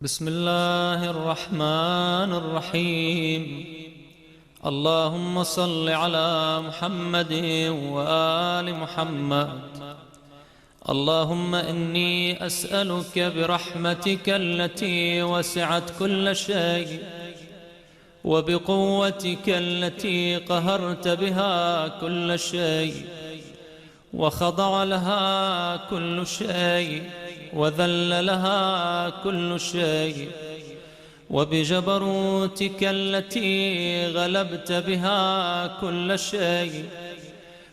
بسم الله الرحمن الرحيم. اللهم صل على محمد وآل محمد. اللهم إني أسألك برحمتك التي وسعت كل شيء وبقوتك التي قهرت بها كل شيء وخضع لها كل شيء وذل لها كل شيء، وبجبروتك التي غلبت بها كل شيء،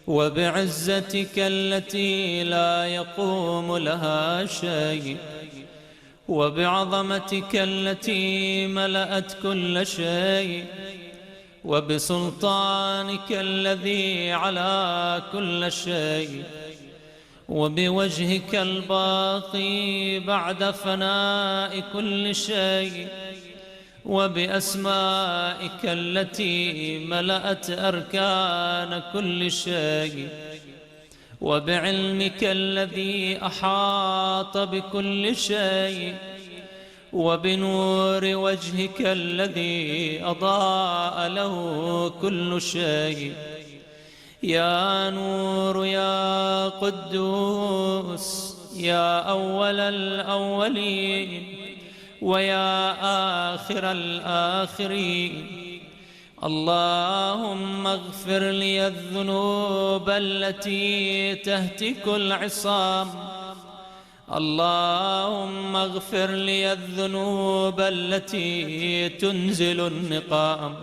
وبعزتك التي لا يقوم لها شيء، وبعظمتك التي ملأت كل شيء، وبسلطانك الذي على كل شيء، وبوجهك الباقي بعد فناء كل شيء، وبأسمائك التي ملأت أركان كل شيء، وبعلمك الذي أحاط بكل شيء، وبنور وجهك الذي أضاء له كل شيء. يا نور يا قدوس يا أول الأولين ويا آخر الآخرين، اللهم اغفر لي الذنوب التي تهتك العصام، اللهم اغفر لي الذنوب التي تنزل النقام،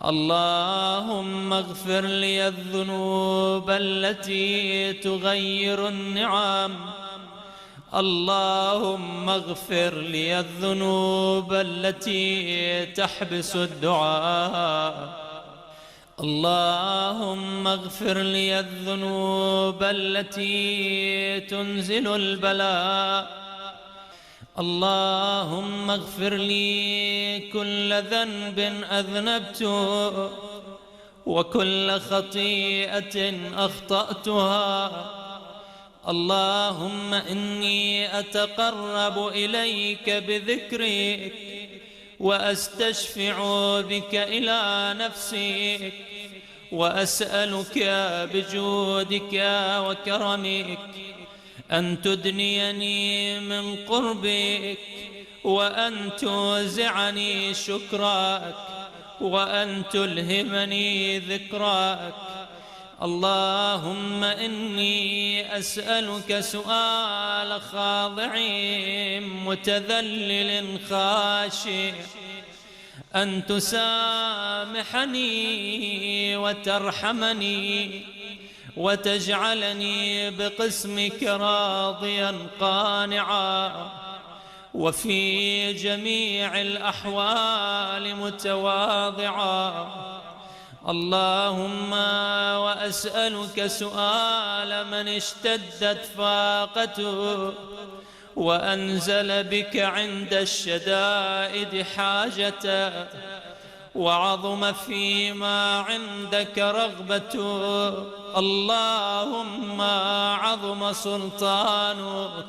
اللهم اغفر لي الذنوب التي تغير النعم، اللهم اغفر لي الذنوب التي تحبس الدعاء، اللهم اغفر لي الذنوب التي تنزل البلاء، اللهم اغفر لي كل ذنب أذنبته وكل خطيئة أخطأتها، اللهم إني أتقرب إليك بذكرك وأستشفع بك إلى نفسك، وأسألك بجودك وكرمك أن تدنيني من قربك، وأن توزعني شكرك، وأن تلهمني ذكرك. اللهم إني أسألك سؤال خاضع متذلل خاشع، أن تسامحني وترحمني وتجعلني بقسمك راضيا قانعا، وفي جميع الأحوال متواضعا. اللهم وأسألك سؤال من اشتدت فاقته وأنزل بك عند الشدائد حاجته، وعظم فيما عندك رغبته، اللهم عظم سلطانك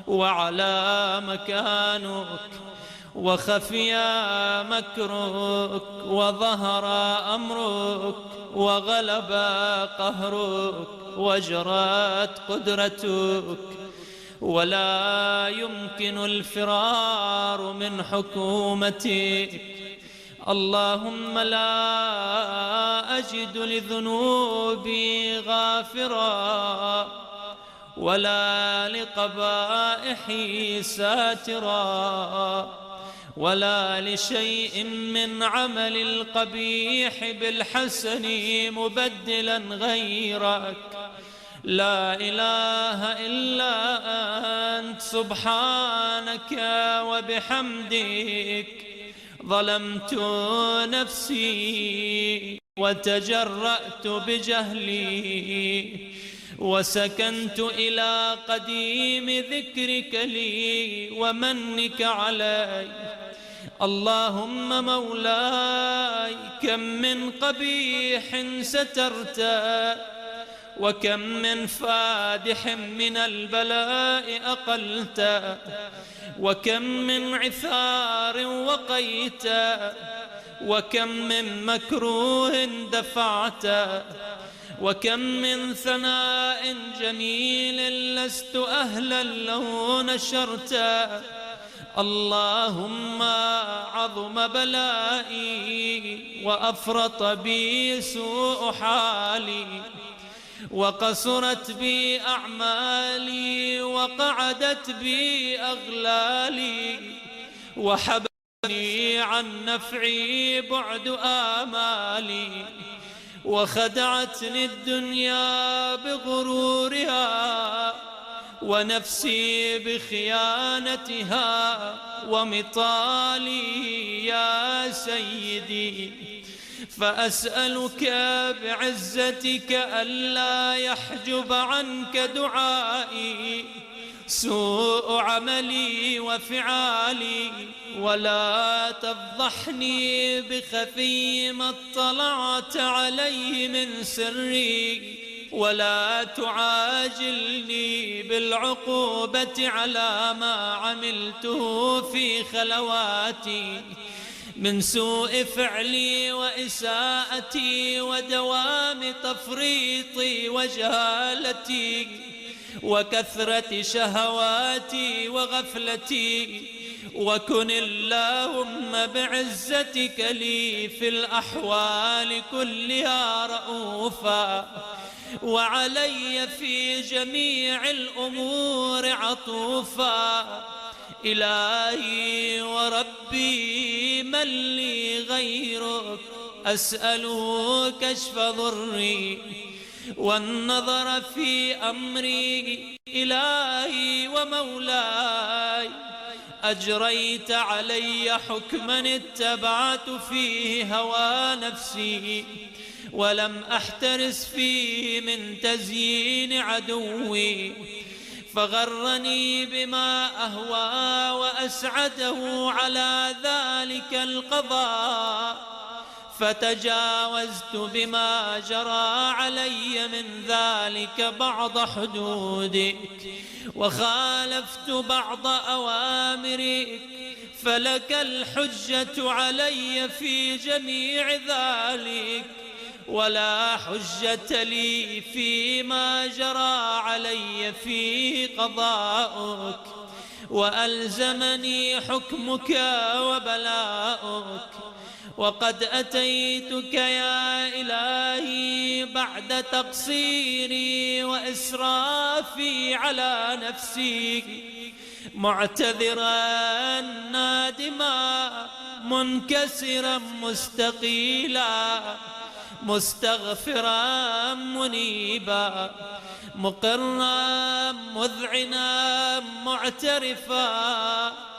وعلى مكانك وخفي مكرك وظهر أمرك وغلب قهرك وجرت قدرتك، ولا يمكن الفرار من حكومتك. اللهم لا أجد لذنوبي غافرا ولا لقبائحي ساترا ولا لشيء من عمل القبيح بالحسن مبدلا غيرك. لا إله إلا أنت سبحانك وبحمدك ظلمت نفسي وتجرأت بجهلي وسكنت إلى قديم ذكرك لي ومنك علي. اللهم مولاي كم من قبيح سترت وكم من فادح من البلاء أقلت، وكم من عثار وقيت، وكم من مكروه دفعت، وكم من ثناء جميل لست أهلا له نشرت. اللهم عظم بلائي وأفرط بي سوء حالي، وقصرت بي أعمالي وقعدت بي أغلالي، وحبني عن نفعي بعد آمالي، وخدعتني الدنيا بغرورها ونفسي بخيانتها ومطالي يا سيدي. فأسألك بعزتك ألا يحجب عنك دعائي سوء عملي وفعالي، ولا تفضحني بخفي ما اطلعت عليه من سري، ولا تعاجلني بالعقوبة على ما عملته في خلواتي من سوء فعلي وإساءتي ودوام تفريطي وجهالتي وكثرة شهواتي وغفلتي. وكن اللهم بعزتك لي في الأحوال كلها رؤوفا، وعلي في جميع الأمور عطوفا. إلهي وربي من لي غيرك أسأله كشف ضري والنظر في أمري. إلهي ومولاي أجريت علي حكما اتبعت فيه هوى نفسي، ولم أحترس فيه من تزيين عدوي، فغرني بما أهوى وأسعده على ذلك القضاء، فتجاوزت بما جرى علي من ذلك بعض حدودك، وخالفت بعض أوامرك، فلك الحجة علي في جميع ذلك، ولا حجة لي فيما جرى علي فيه قضاؤك، وألزمني حكمك وبلاؤك. وقد أتيتك يا إلهي بعد تقصيري وإسرافي على نفسي معتذرا نادما منكسرا مستقيلا مستغفرا منيبا مقرا مذعنا معترفا،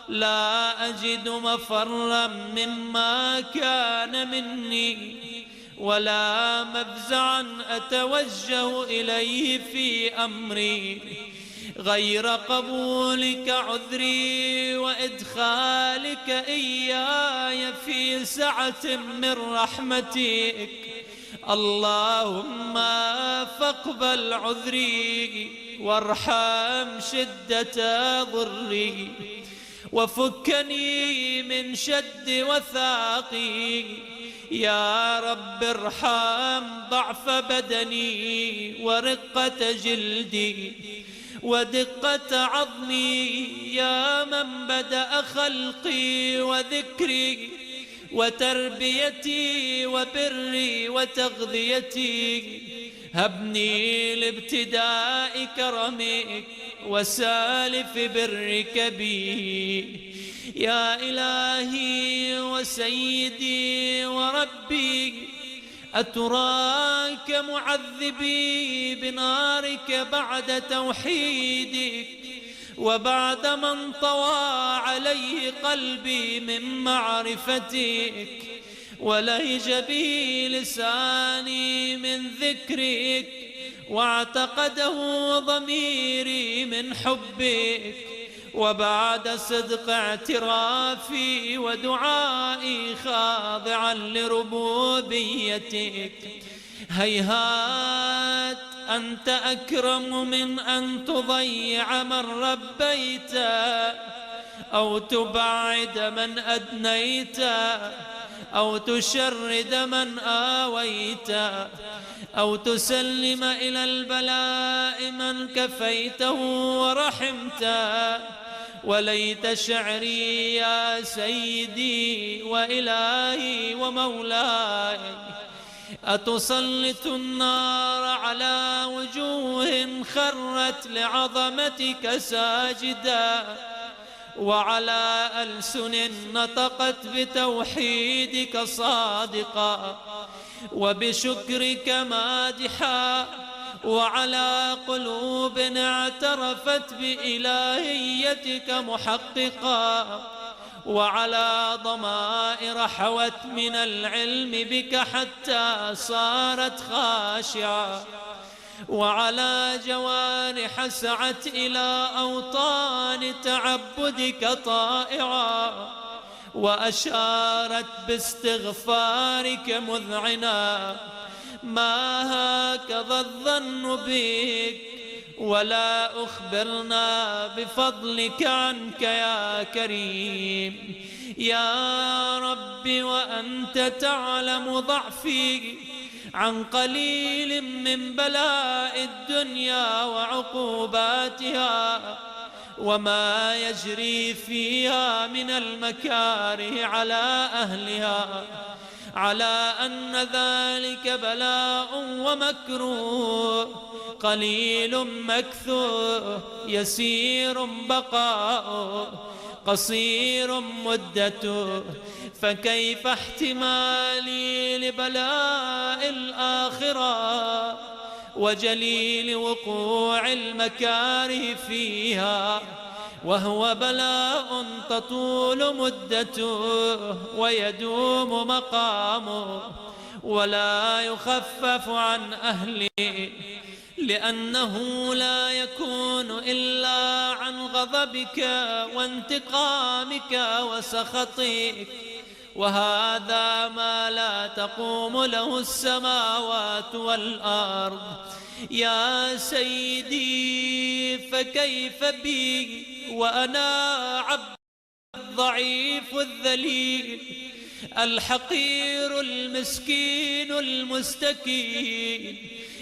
لا أجد مفرا مما كان مني، ولا مفزعا أتوجه إليه في أمري غير قبولك عذري وإدخالك إياي في سعة من رحمتك. اللهم فاقبل عذري وارحم شدة ضري، وفكني من شد وثاقي. يا رب ارحم ضعف بدني ورقة جلدي ودقة عظمي، يا من بدأ خلقي وذكري وتربيتي وبري وتغذيتي. هبني لابتداء كرمك وسالف برك بي. يا إلهي وسيدي وربي، أتراك معذبي بنارك بعد توحيدك، وبعد من طوى عليه قلبي من معرفتك، ولهج به لساني من ذكرك، واعتقده ضميري من حبك، وبعد صدق اعترافي ودعائي خاضعا لربوبيتك، هيهات أنت أكرم من أن تضيع من ربيت أو تبعد من أدنيت أو تشرد من آويت أو تسلم إلى البلاء من كفيته ورحمت. وليت شعري يا سيدي وإلهي ومولاي أتسلط النار على وجوه خرت لعظمتك ساجدا، وعلى ألسن نطقت بتوحيدك صادقا وبشكرك مادحا، وعلى قلوب اعترفت بإلهيتك محققا، وعلى ضمائر حوت من العلم بك حتى صارت خاشعة، وعلى جوارح سعت إلى أوطان تعبدك طائعا، وأشارت باستغفارك مذعنا. ما هكذا الظن بك ولا أخبرنا بفضلك عنك يا كريم يا رب، وأنت تعلم ضعفي عن قليل من بلاء الدنيا وعقوباتها وما يجري فيها من المكاره على أهلها، على أن ذلك بلاء ومكروه قليل مكثوه يسير بقاؤه قصير مدته، فكيف احتمالي لبلاء الآخرة وجليل وقوع المكاره فيها، وهو بلاء تطول مدته ويدوم مقامه ولا يخفف عن أهله، لأنه لا يكون إلا عن غضبك وانتقامك وسخطك، وهذا ما لا تقوم له السماوات والأرض. يا سيدي فكيف بي وأنا عبد الضعيف الذليل الحقير المسكين المستكين،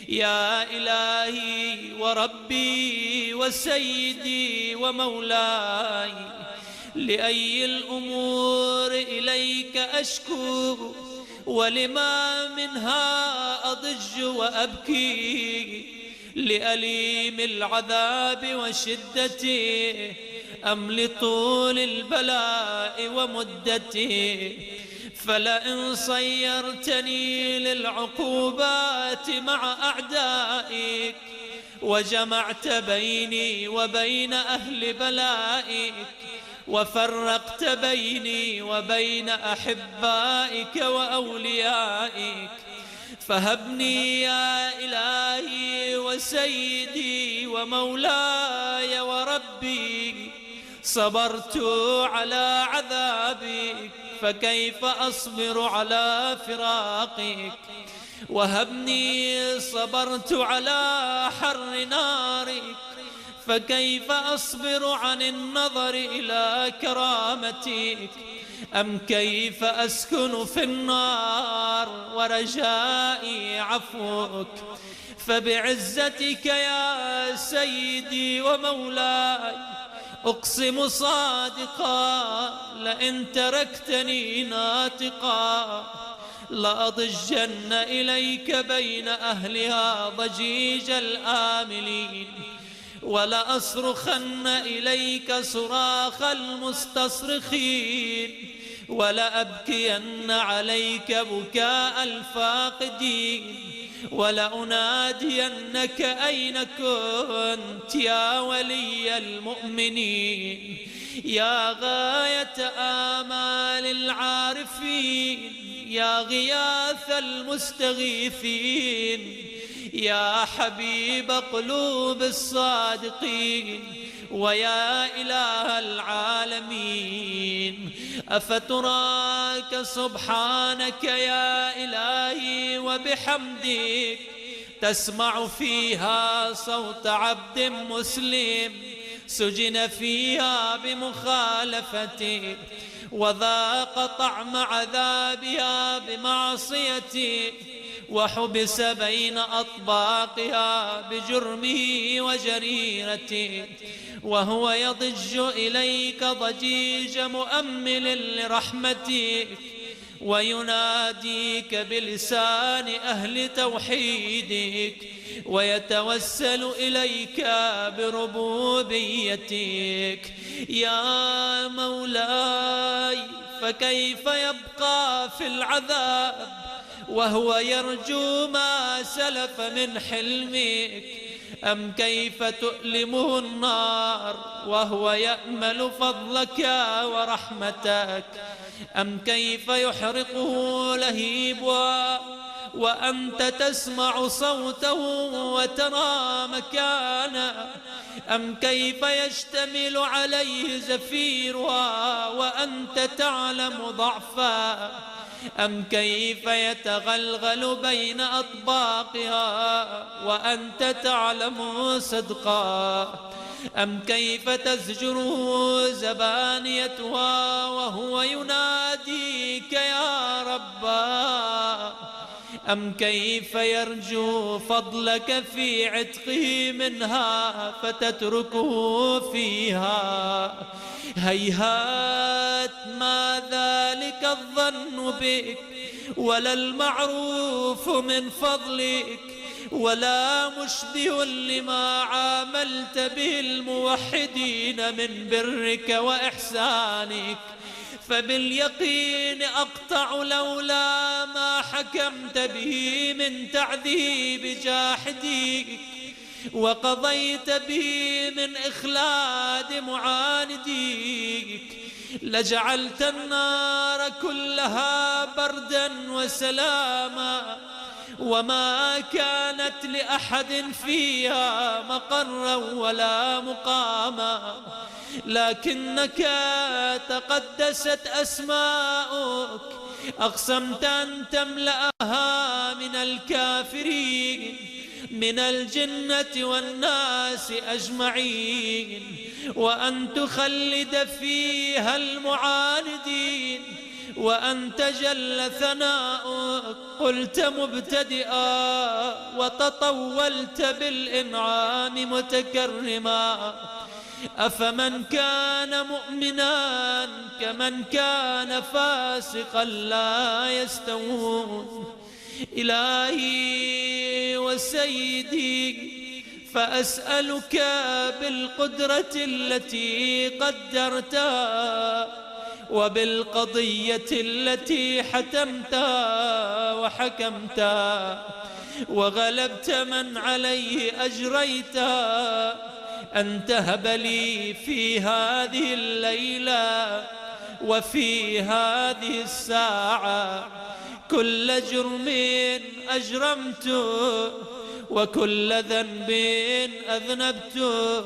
يا إلهي وربي وسيدي ومولاي، لأي الأمور إليك أشكو ولما منها أضج وأبكي، لأليم العذاب وشدته أم لطول البلاء ومدته؟ فلئن صيرتني للعقوبات مع أعدائك وجمعت بيني وبين أهل بلائك وفرقت بيني وبين أحبائك وأوليائك، فهبني يا إلهي وسيدي ومولاي وربي، صبرت على عذابك فكيف أصبر على فراقك؟ وهبني صبرت على حر نارك فكيف أصبر عن النظر إلى كرامتك؟ أم كيف أسكن في النار ورجائي عفوك؟ فبعزتك يا سيدي ومولاي أقسم صادقا لئن تركتني ناطقا لأضجن إليك بين أهلها ضجيج الآملين، ولأصرخن إليك صراخ المستصرخين، ولأبكين عليك بكاء الفاقدين، ولأنادينك أين كنت يا ولي المؤمنين، يا غاية آمال العارفين، يا غياث المستغيثين، يا حبيب قلوب الصادقين، ويا إله العالمين. أفتراك سبحانك يا إلهي وبحمدك تسمع فيها صوت عبد مسلم سجن فيها بمخالفتي، وذاق طعم عذابها بمعصيتي، وحبس بين أطباقها بجرمه وجريرته، وهو يضج إليك ضجيج مؤمل لرحمتك، ويناديك بلسان أهل توحيدك، ويتوسل إليك بربوبيتك. يا مولاي، فكيف يبقى في العذاب وهو يرجو ما سلف من حلمك؟ أم كيف تؤلمه النار وهو يأمل فضلك ورحمتك؟ أم كيف يحرقه لهيبها وأنت تسمع صوته وترى مكانه؟ أم كيف يشتمل عليه زفيرها وأنت تعلم ضعفه؟ أم كيف يتغلغل بين أطباقها وأنت تعلم صدقا؟ أم كيف تزجره زبانيتها وهو يناديك يا ربا؟ أم كيف يرجو فضلك في عتقه منها فتتركه فيها؟ هيهات ما ذلك الظن بك، ولا المعروف من فضلك، ولا مشبه لما عاملت به الموحدين من برك وإحسانك. فباليقين أقطع لولا ما حكمت به من تعذيب جاحديك، وقضيت به من إخلاد معانديك، لجعلت النار كلها بردا وسلاما، وما كانت لأحد فيها مقرا ولا مقاما، لكنك تقدست أسماؤك أقسمت أن تملأها من الكافرين من الجنة والناس أجمعين، وأن تخلد فيها المعاندين، وأنت جل ثناؤك قلت مبتدئا وتطولت بالإنعام متكرما. أفمن كان مؤمنا كمن كان فاسقا لا يستوون. إلهي وسيدي، فأسألك بالقدرة التي قدرتها، وبالقضية التي حتمتها وحكمتها وغلبت من عليه أجريتها، أن تهب لي في هذه الليلة وفي هذه الساعة كل جرم أجرمته، وكل ذنب أذنبته،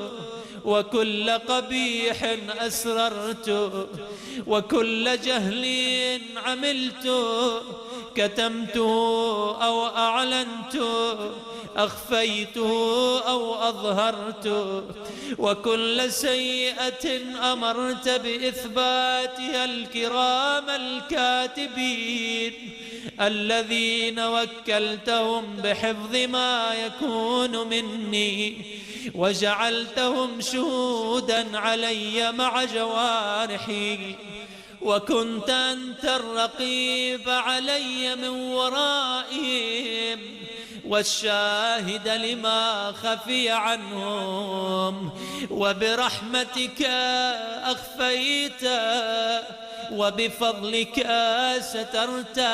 وكل قبيح أسررته، وكل جهل عملته، كتمته أو أعلنته، أخفيته أو أظهرته، وكل سيئة أمرت بإثباتها الكرام الكاتبين الذين وكلتهم بحفظ ما يكون مني، وجعلتهم شهودا علي مع جوارحي، وكنت أنت الرقيب علي من ورائهم والشاهد لما خفي عنهم، وبرحمتك أخفيت وبفضلك سترت،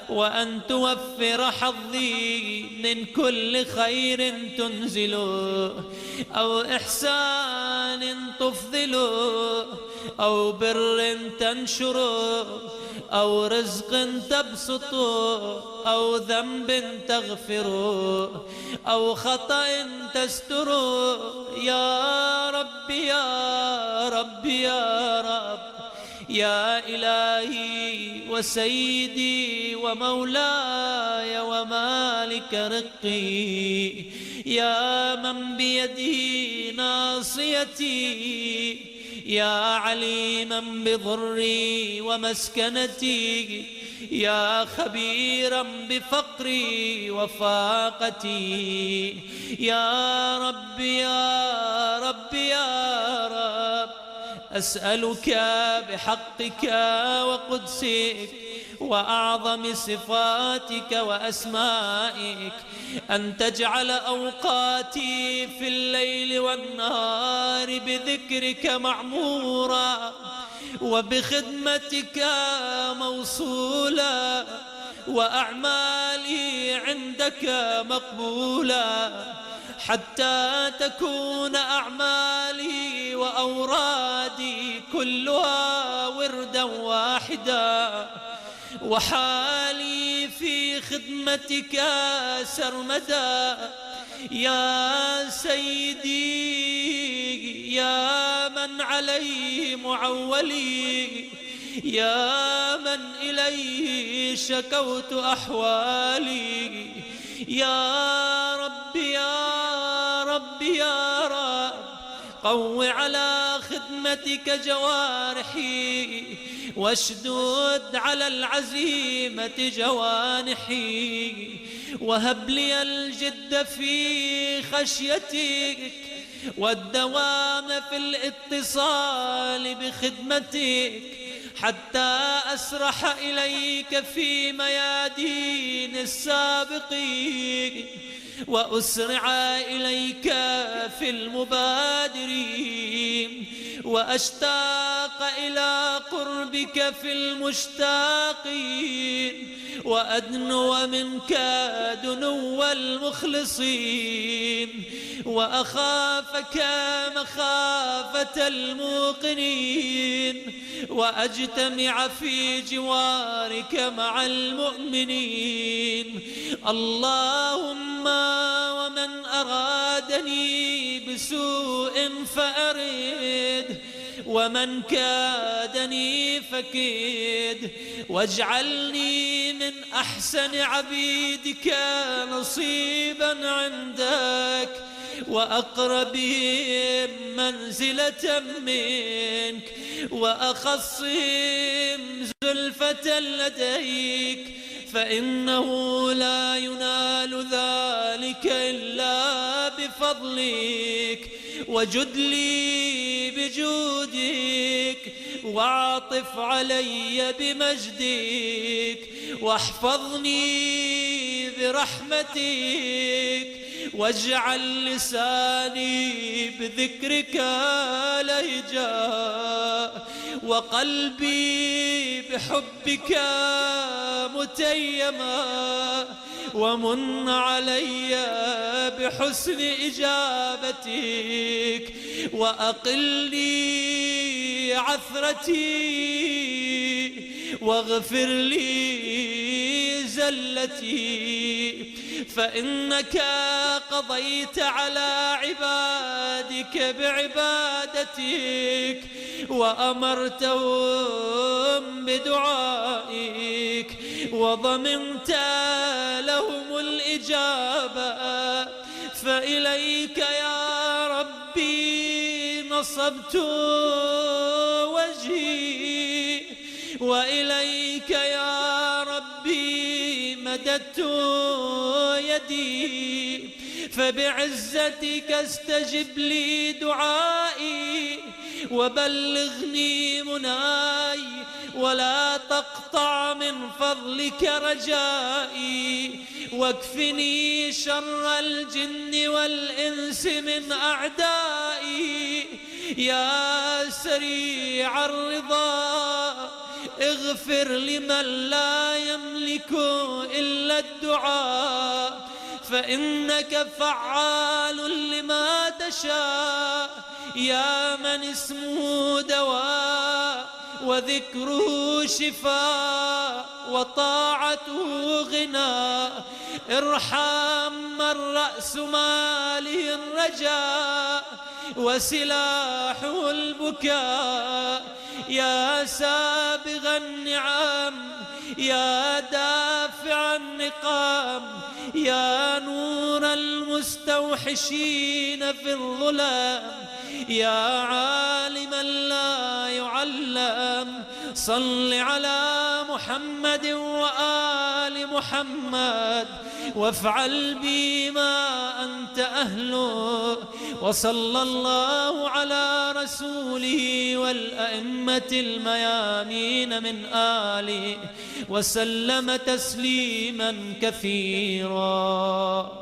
وأن توفر حظي من كل خير تنزل أو إحسان تفضل أو بر تنشر أو رزق تبسط أو ذنب تغفر أو خطأ تستر. يا رب يا رب يا رب يا إلهي وسيدي ومولاي ومالك رقي، يا من بيده ناصيتي، يا عليما بضري ومسكنتي، يا خبيرا بفقري وفاقتي، يا رب يا رب يا رب، أسألك بحقك وقدسك وأعظم صفاتك وأسمائك أن تجعل أوقاتي في الليل والنهار بذكرك معمورا وبخدمتك موصولا، وأعمالي عندك مقبولا، حتى تكون أعمالي وأورادي كلها وردا واحدا، وحالي في خدمتك سرمدا. يا سيدي يا من عليه معولي، يا من إليه شكوت أحوالي، يا رب يا رب يا رب، قو على خدمتك جوارحي واشدد على العزيمة جوانحي، وهب لي الجد في خشيتك والدوام في الاتصال بخدمتك، حتى أسرح إليك في ميادين السابقين وأسرع إليك في المبادرين، وأشتاق إلى قربك في المشتاقين، وأدنو منك دنو المخلصين، وأخافك مخافة الموقنين، وأجتمع في جوارك مع المؤمنين. اللهم ومن أرادني بسوء فأرد، ومن كادني فكيد، واجعلني من أحسن عبيدك نصيبا عندك، وأقربهم منزلة منك، وأخصهم زلفة لديك، فإنه لا ينال ذلك إلا بفضلك. وجد لي بجودك، واعطف علي بمجدك، واحفظني برحمتك، واجعل لساني بذكرك لهجا، وقلبي بحبك متيما، ومن علي بحسن إجابتك، وأقلني عثرتي، واغفر لي زلتي، فإنك قضيت على عبادك بعبادتك، وأمرتهم بدعائك، وضمنت لهم الإجابة، فإليك يا ربي نصبت وجهي، وإليك يا ربي مددت يدي، فبعزتك استجب لي دعائي، وبلغني مناي، ولا تقطع من فضلك رجائي، واكفني شر الجن والإنس من أعدائي. يا سريع الرضا اغفر لمن لا يملك إلا الدعاء، فإنك فعال لما تشاء، يا من اسمه دواء وذكره شفاء وطاعته غنى. ارحم من رأس ماله الرجاء وسلاحه البكاء، يا سابغ النعم، يا دافع النقام، يا نور المستوحشين في الظلام، يا عالما لا يعلم، صل على محمد وآل محمد وافعل بي ما أنت أهله. وصلى الله على رسوله والأئمة الميامين من آله وسلم تسليما كثيرا.